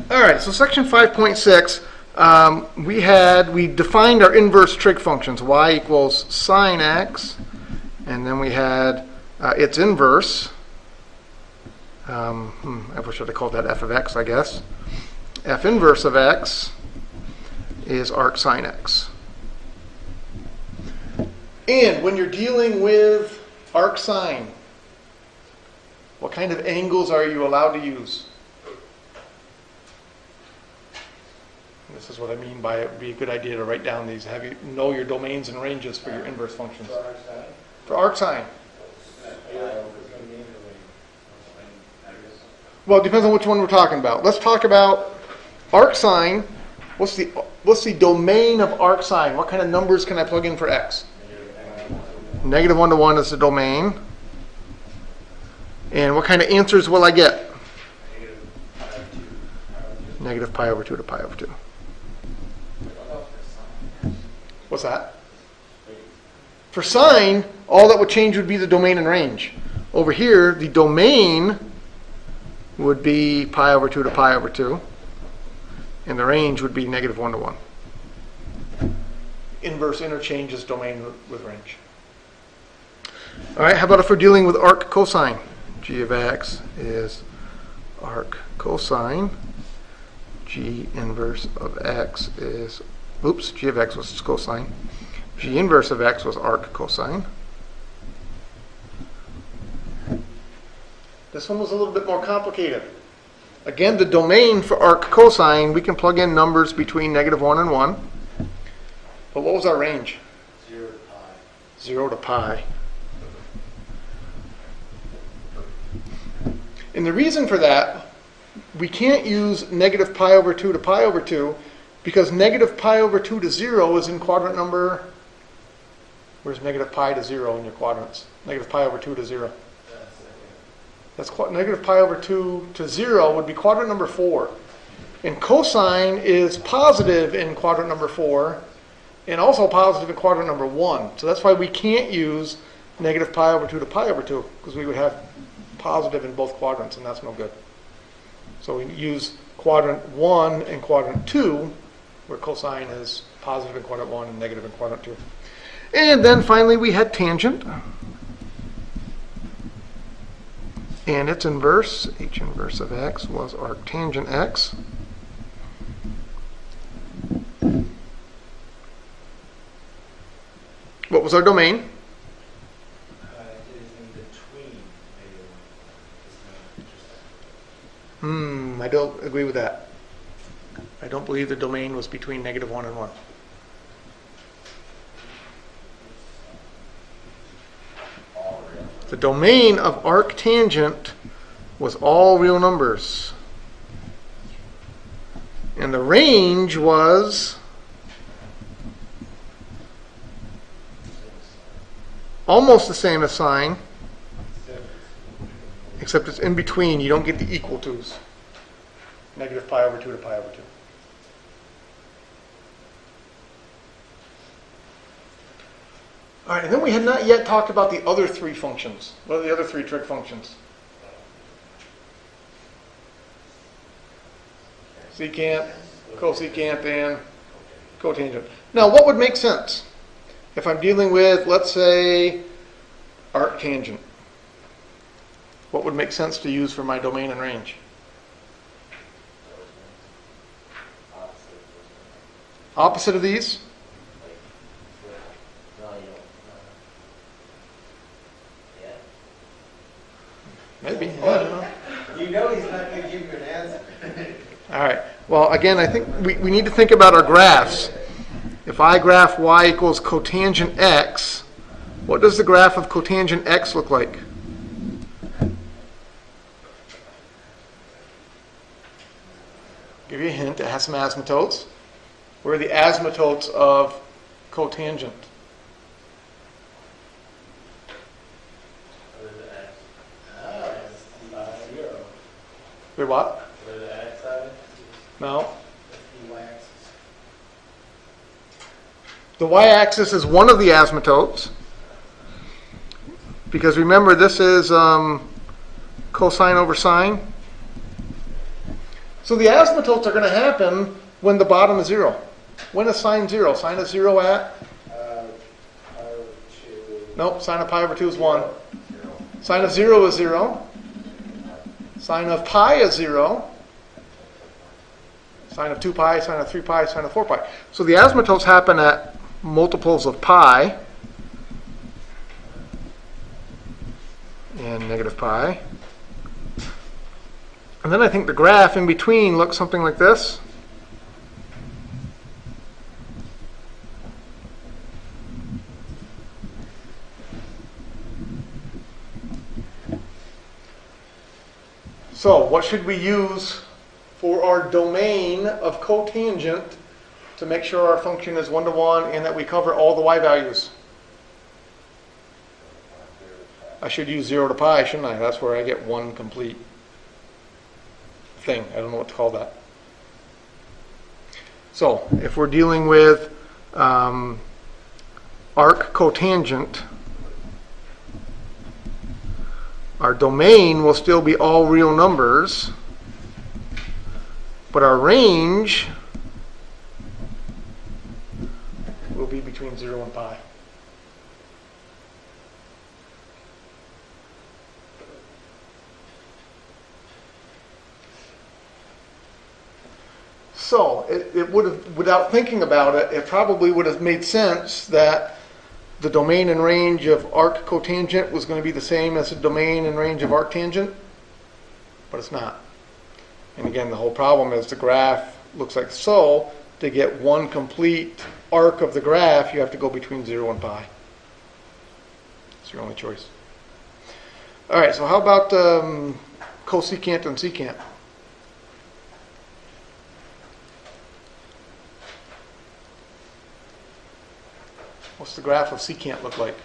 All right, so section 5.6, we defined our inverse trig functions, y equals sine x, and then we had its inverse. I wish I'd have called that f of x, I guess. F inverse of x is arc sine x. And when you're dealing with arc sine, what kind of angles are you allowed to use? This is what I mean by it would be a good idea to write down these. Have you know your domains and ranges for your inverse functions. For arc sine. Well, it depends on which one we're talking about. Let's talk about arc sine. What's the domain of arc sine? What kind of numbers can I plug in for x? Negative 1 to 1 is the domain. And what kind of answers will I get? Negative pi over 2 to pi over 2. What's that? For sine, all that would change would be the domain and range. Over here, the domain would be pi over 2 to pi over 2. And the range would be negative 1 to 1. Inverse interchanges domain with range. All right, how about if we're dealing with arc cosine? G of x is arc cosine. G inverse of x is, G of x was cosine. G inverse of x was arc cosine. This one was a little bit more complicated. Again, the domain for arc cosine, we can plug in numbers between negative 1 and 1. But what was our range? 0 to pi. 0 to pi. And the reason for that, we can't use negative pi over 2 to pi over 2 because negative pi over 2 to 0 is in quadrant number, where's negative pi to 0 in your quadrants? Negative pi over 2 to 0. That's negative pi over 2 to 0 would be quadrant number 4. And cosine is positive in quadrant number 4 and also positive in quadrant number 1. So that's why we can't use negative pi over 2 to pi over 2 because we would have positive in both quadrants, and that's no good. So we use quadrant 1 and quadrant 2, where cosine is positive in quadrant 1 and negative in quadrant 2. And then finally we had tangent. And its inverse, h inverse of x, was arc tangent x. What was our domain? I don't agree with that. I don't believe the domain was between negative 1 and 1. The domain of arc tangent was all real numbers. And the range was almost the same as sine, except it's in between. You don't get the equal to's. Negative pi over 2 to pi over 2. All right, and then we had not yet talked about the other three functions. What are the other three trig functions? Secant, cosecant, and cotangent. Now, what would make sense if I'm dealing with, let's say, arc tangent? What would make sense to use for my domain and range? Opposite of these? Maybe. I don't know. You know he's not going to give you an answer. All right. Well, again, I think we need to think about our graphs. If I graph y equals cotangent x, what does the graph of cotangent x look like? Give you a hint. It has some asymptotes. Where are the asymptotes of cotangent? Where what? Where the x side? No. The y-axis. The y-axis is one of the asymptotes. Because remember, this is cosine over sine. So the asymptotes are going to happen when the bottom is 0. When is sine 0? Sine is 0 at? Pi over 2. Nope, sine of pi over 2 is 1. 0. Sine of 0 is 0. Sine of pi is 0. Sine of 2 pi, sine of 3 pi, sine of 4 pi. So the asymptotes happen at multiples of pi and negative pi. And then I think the graph in between looks something like this. So what should we use for our domain of cotangent to make sure our function is 1 to 1 and that we cover all the y values? I should use 0 to pi, shouldn't I? That's where I get one complete thing. I don't know what to call that. So if we're dealing with arc cotangent, our domain will still be all real numbers, but our range will be between 0 and pi. So it would have, without thinking about it, it probably would have made sense that the domain and range of arc cotangent was going to be the same as the domain and range of arctangent, but it's not. And again, the whole problem is the graph looks like so. To get one complete arc of the graph, you have to go between 0 and pi. It's your only choice. All right, so how about cosecant and secant? What's the graph of secant look like?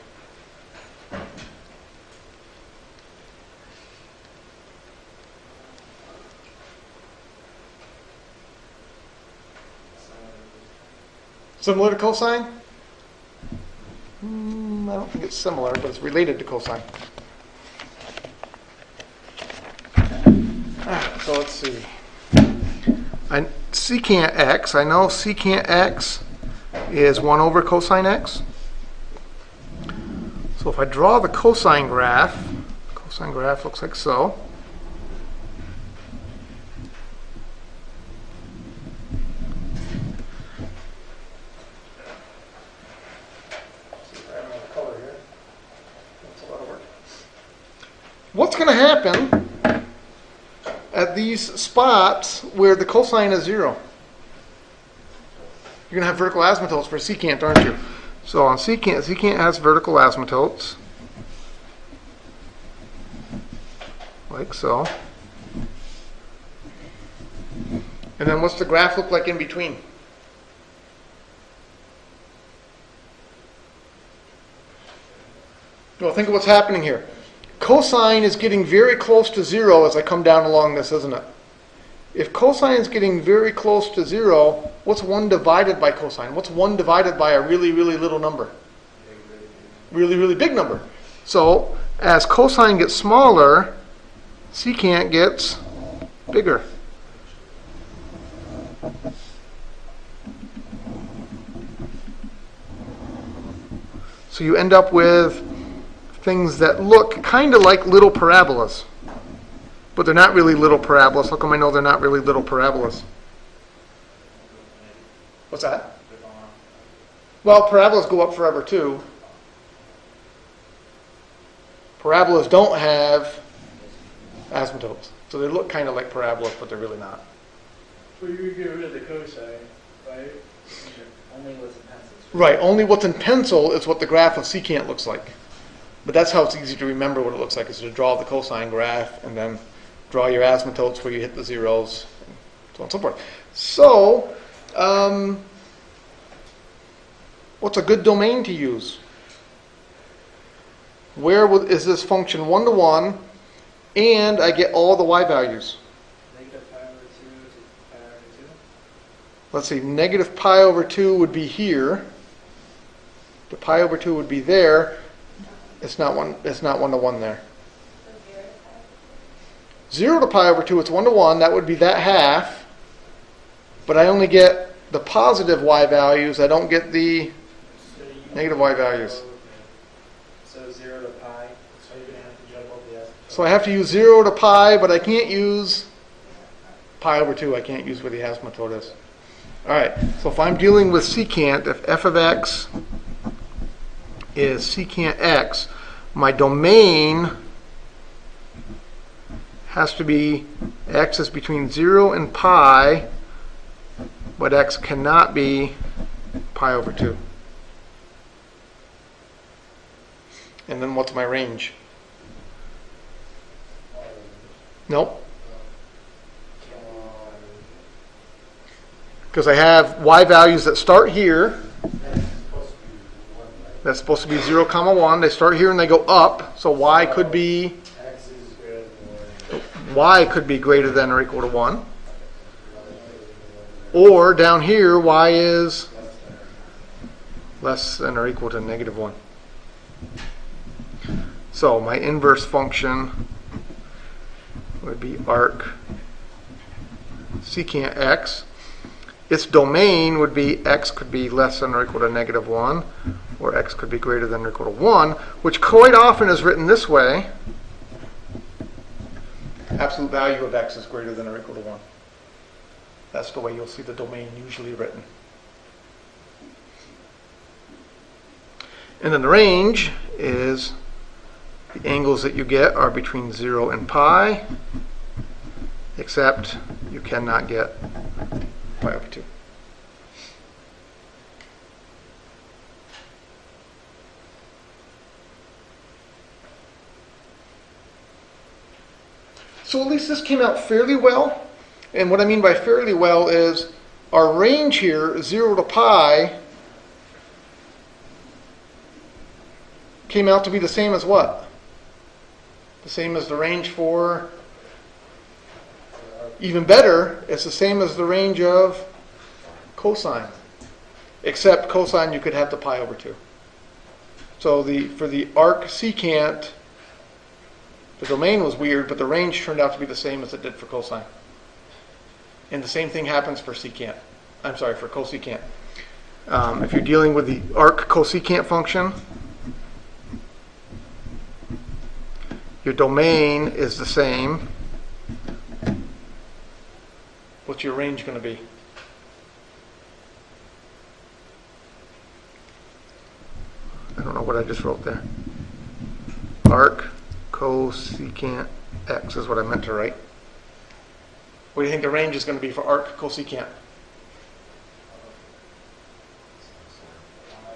Similar to cosine? I don't think it's similar, but it's related to cosine. So let's see. Secant x, I know secant x is 1 over cosine x. So if I draw the cosine graph looks like so. What's going to happen at these spots where the cosine is 0? You're going to have vertical asymptotes for secant, aren't you? So on secant has vertical asymptotes, like so. And then what's the graph look like in between? Well, think of what's happening here. Cosine is getting very close to 0 as I come down along this, isn't it? If cosine is getting very close to 0, what's 1 divided by cosine? What's 1 divided by a really, really little number? Really, really big number. So as cosine gets smaller, secant gets bigger. So you end up with things that look kind of like little parabolas. But they're not really little parabolas. How come I know they're not really little parabolas? What's that? Well, parabolas go up forever too. Parabolas don't have asymptotes. So they look kind of like parabolas, but they're really not. So you would get rid of the cosine, right? Only what's in pencil. Right, only what's in pencil is what the graph of secant looks like. But that's how it's easy to remember what it looks like, is to draw the cosine graph and then draw your asymptotes where you hit the zeros, and so on and so forth. So, what's a good domain to use? Is this function 1 to 1, and I get all the y values? Negative pi over 2 to pi over 2. Let's see, negative pi over 2 would be here. The pi over 2 would be there. It's not 1 to 1 there. 0 to pi over 2, it's 1 to 1. That would be that half. But I only get the positive y values. I don't get the So you negative y values. So 0 to pi. So you're gonna have to jump over the asymptote. So I have to use 0 to pi, but I can't use pi over 2. I can't use where the asymptote is. All right, so if I'm dealing with secant, if f of x is secant x, my domain has to be x is between 0 and pi, but x cannot be pi over 2. And then what's my range? Nope. Because I have y values that start here. That's supposed to be 0, 1. They start here and they go up. So y could be greater than or equal to 1. Or down here, y is less than or equal to negative 1. So my inverse function would be arc secant x. Its domain would be x could be less than or equal to negative 1, or x could be greater than or equal to 1, which quite often is written this way. Absolute value of x is greater than or equal to 1. That's the way you'll see the domain usually written. And then the range is the angles that you get are between 0 and pi, except you cannot get pi over 2. So at least this came out fairly well. And what I mean by fairly well is our range here, 0 to pi, came out to be the same as what? The same as the range for, even better, it's the same as the range of cosine. Except cosine, you could have the pi over 2. So for the arc secant, the domain was weird, but the range turned out to be the same as it did for cosine. And the same thing happens for secant. I'm sorry, for cosecant. If you're dealing with the arc cosecant function, your domain is the same. What's your range going to be? I don't know what I just wrote there. Arc cosecant x is what I meant to write. What do you think the range is going to be for arc cosecant?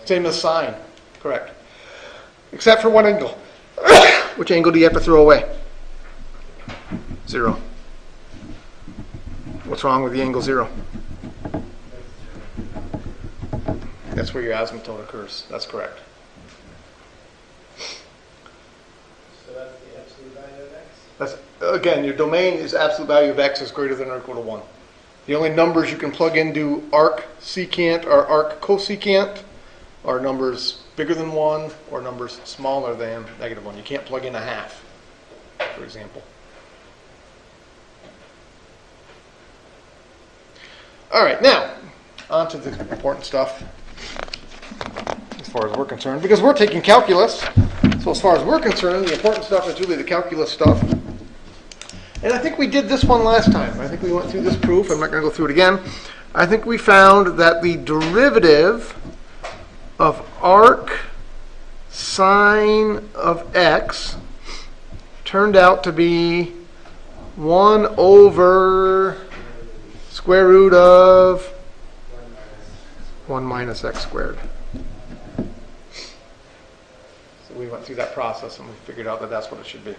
Same as sine, correct. Except for one angle. Which angle do you have to throw away? 0. What's wrong with the angle 0? That's where your asymptote occurs. That's correct. So that's the absolute value of x? That's, again, your domain is absolute value of x is greater than or equal to 1. The only numbers you can plug into arc secant or arc cosecant are numbers bigger than 1 or numbers smaller than negative 1. You can't plug in a half, for example. All right, now, on to the important stuff as far as we're concerned, because we're taking calculus. So as far as we're concerned, the important stuff is really the calculus stuff. And I think we did this one last time. I think we went through this proof. I'm not going to go through it again. I think we found that the derivative of arc sine of x turned out to be 1 over square root of 1 minus x squared. So we went through that process and we figured out that that's what it should be.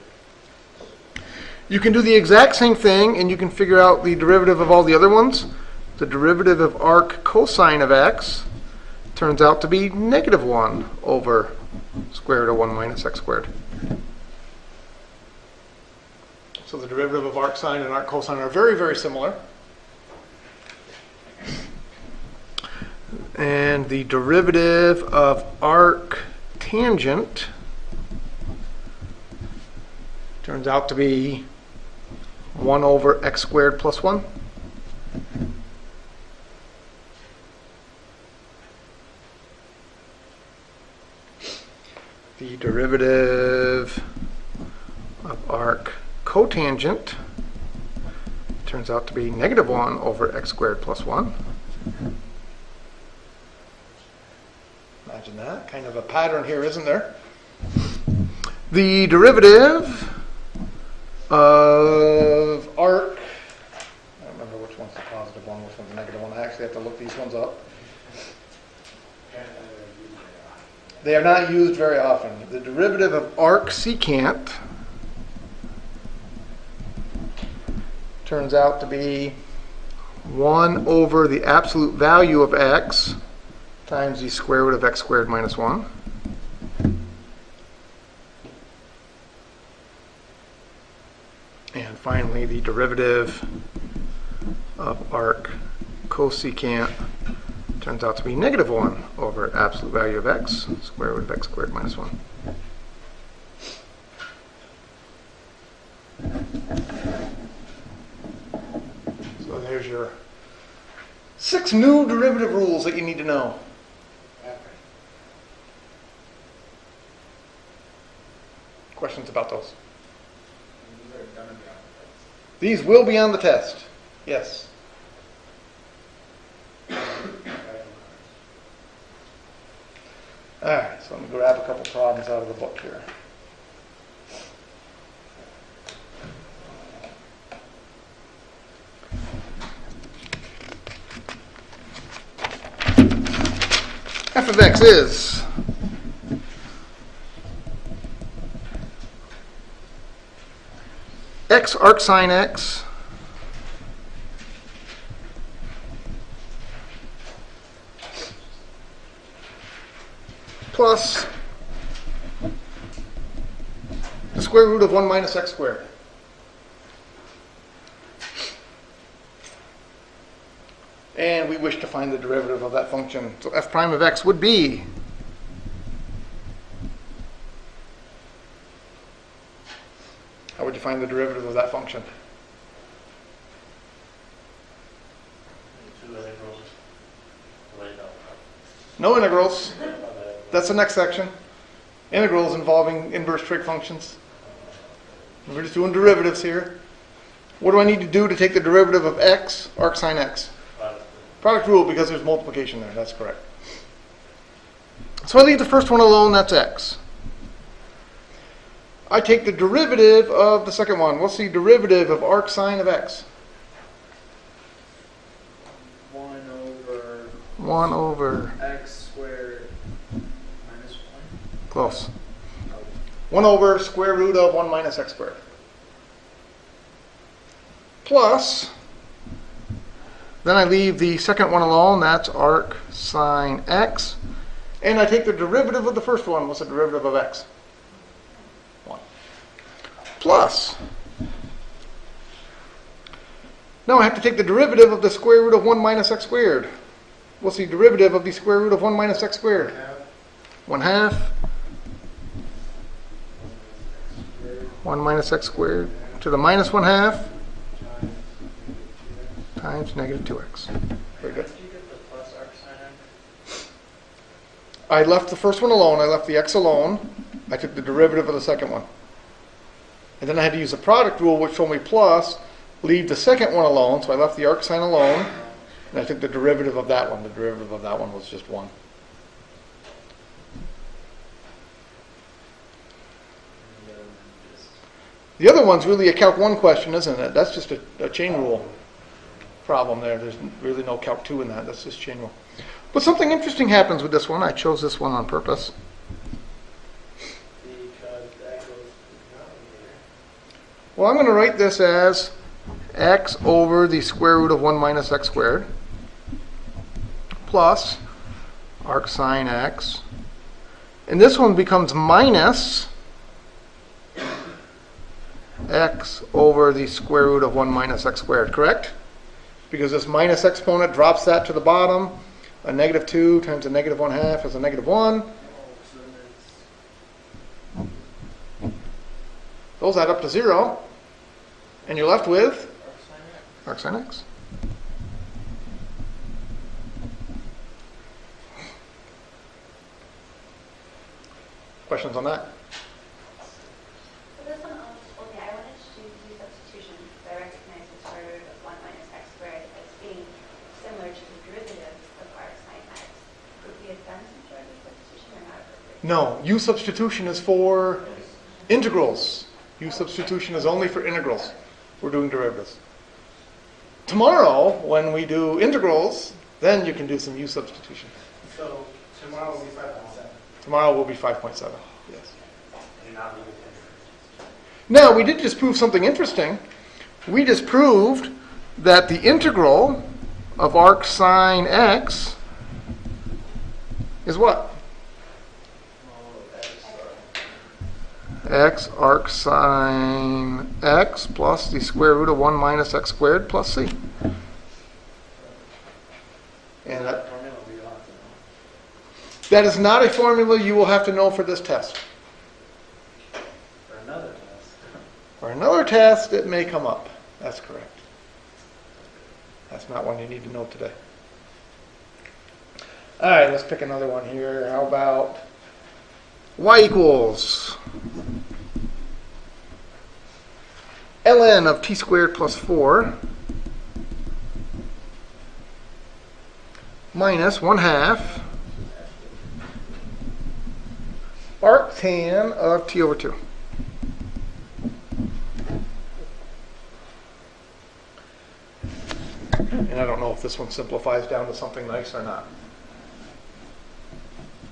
You can do the exact same thing and you can figure out the derivative of all the other ones. The derivative of arc cosine of x turns out to be negative 1 over square root of 1 minus x squared. So the derivative of arc sine and arc cosine are very, very similar. And the derivative of arc tangent turns out to be 1 over x squared plus 1. The derivative of arc cotangent turns out to be negative 1 over x squared plus 1. Imagine that. Kind of a pattern here, isn't there? The derivative of arc, I don't remember which one's the positive one, which one's the negative one. I actually have to look these ones up. They are not used very often. The derivative of arc secant turns out to be 1 over the absolute value of x times the square root of x squared minus 1. And finally, the derivative of arc cosecant turns out to be negative 1 over absolute value of x, square root of x squared minus 1. So there's your 6 new derivative rules that you need to know. Questions about those? These will be on the test. Yes. Alright, so let me grab a couple problems out of the book here. F of x is x arc sine x plus the square root of 1 minus x squared. And we wish to find the derivative of that function. So f prime of x would be how would you find the derivative of that function? No integrals. That's the next section. Integrals involving inverse trig functions. We're just doing derivatives here. What do I need to do to take the derivative of x, arc sine x? Product rule, because there's multiplication there. That's correct. So I leave the first one alone. That's x. I take the derivative of the second one. What's the derivative of arc sine of x? 1 over x squared minus 1. Close. 1 over square root of 1 minus x squared. Plus, then I leave the second one alone. That's arc sine x. And I take the derivative of the first one. What's the derivative of x? 1. Plus, now I have to take the derivative of the square root of 1 minus x squared. What's the derivative of the square root of 1 minus x squared? 1/2. 1 minus x squared to the minus 1/2 times negative 2x. Very good. Did you get the plus arc sine x? I left the first one alone. I left the x alone. I took the derivative of the second one. And then I had to use the product rule, which told me plus, leave the second one alone. So I left the arc sine alone. And I took the derivative of that one. The derivative of that one was just 1. The other one's really a Calc 1 question, isn't it? That's just a chain rule problem there. There's really no Calc 2 in that. That's just chain rule. But something interesting happens with this one. I chose this one on purpose. Because that goes down here. Well, I'm going to write this as x over the square root of 1 minus x squared plus arc sine x. And this one becomes minus x over the square root of 1 minus x squared, correct? Because this minus exponent drops that to the bottom. A negative 2 times a negative 1/2 is a negative 1. Those add up to 0. And you're left with Arc sine arcsine x. x. Questions on that? For this one, okay, I wanted to do substitution because I recognize the square root of 1 minus x squared as being similar to the derivative of arc sine x. Would we have done some sort of substitution or not appropriate? No, U substitution is for integrals. U substitution is only for integrals. We're doing derivatives. Tomorrow, when we do integrals, then you can do some U substitution. So tomorrow will be 5.7. Tomorrow will be 5.7. Yes. And not leave it Now, we did just prove something interesting. We just proved that the integral of arc sine x is what? X arc sine x plus the square root of 1 minus x squared plus c. And that is not a formula you will have to know for this test. for another test. For another test, it may come up. That's correct. That's not one you need to know today. All right, let's pick another one here. How about y equals ln of t squared plus 4 minus 1/2 arctan of t over 2. And I don't know if this one simplifies down to something nice or not.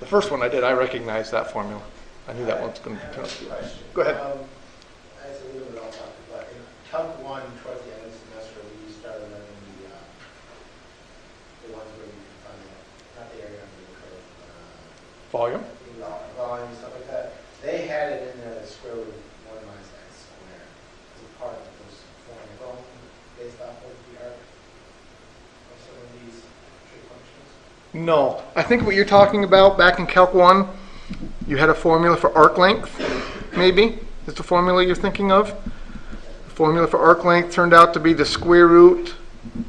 The first one I did, I recognized that formula. I knew that one's going to turn out to be nice. Go ahead. As a little bit off topic, but in Calc 1, towards the end of the semester, we started learning the ones where you can find not the area under the curve, Volume. volume and stuff like that. They had it in there, the square root of 1 minus x squared. As a part of this formula based off of the arc of some of these trig functions. No. I think what you're talking about back in Calc 1, you had a formula for arc length, maybe? Is the formula you're thinking of? The formula for arc length turned out to be the square root,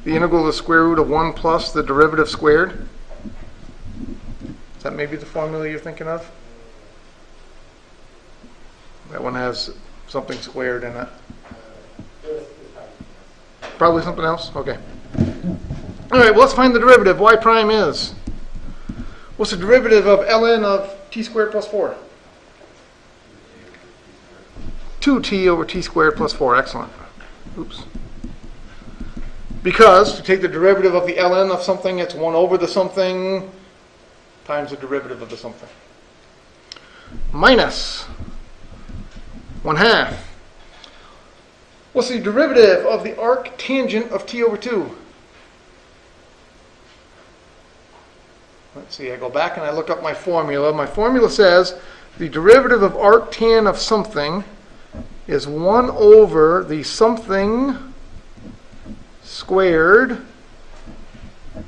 the integral of the square root of 1 plus the derivative squared. Is that maybe the formula you're thinking of? That one has something squared in it. Probably something else? Okay. All right, well, let's find the derivative. Y prime is. What's the derivative of ln of t squared plus 4? 2t over t squared plus 4. Excellent. Oops. Because to take the derivative of the ln of something, it's 1 over the something times the derivative of the something. Minus 1/2. What's the derivative of the arc tangent of t over 2? Let's see, I go back and I look up my formula. My formula says the derivative of arc tan of something is 1 over the something squared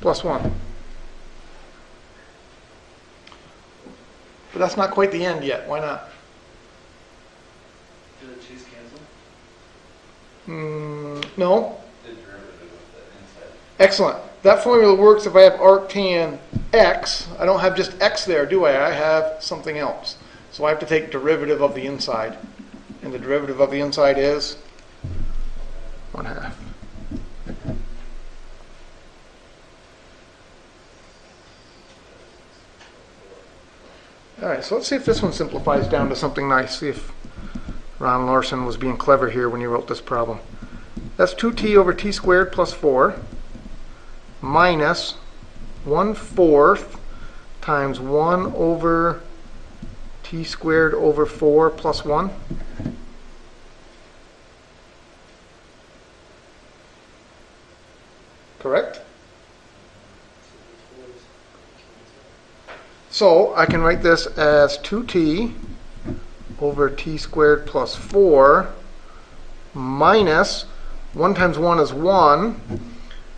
plus 1. But that's not quite the end yet. Why not? Do the 2's cancel? No. The derivative of the inside. Excellent. That formula works if I have arctan x. I don't have just x there, do I? I have something else. So I have to take derivative of the inside. And the derivative of the inside is 1/2. All right, so let's see if this one simplifies down to something nice. See if Ron Larson was being clever here when he wrote this problem. That's 2t over t squared plus 4 minus 1/4 times 1 over t squared over 4 plus 1. Correct? So I can write this as 2t over t squared plus 4 minus 1 times 1 is 1.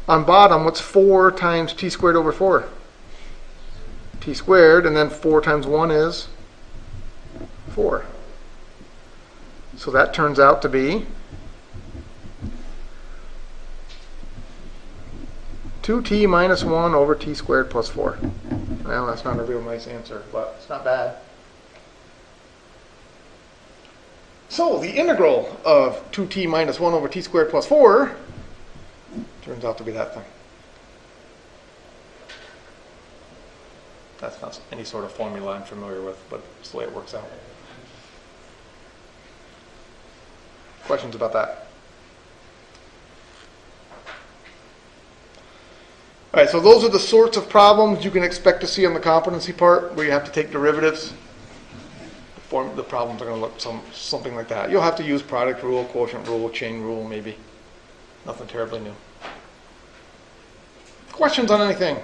On bottom, what's 4 times t squared over 4? T squared, and then 4 times 1 is 4. So that turns out to be 2t minus 1 over t squared plus 4. Well, that's not a real nice answer, but it's not bad. So the integral of 2t minus 1 over t squared plus 4 turns out to be that thing. That's not any sort of formula I'm familiar with, but it's the way it works out. Questions about that? All right, so those are the sorts of problems you can expect to see on the competency part, where you have to take derivatives. The problems are going to look something like that. You'll have to use product rule, quotient rule, chain rule, maybe. Nothing terribly new. Questions on anything?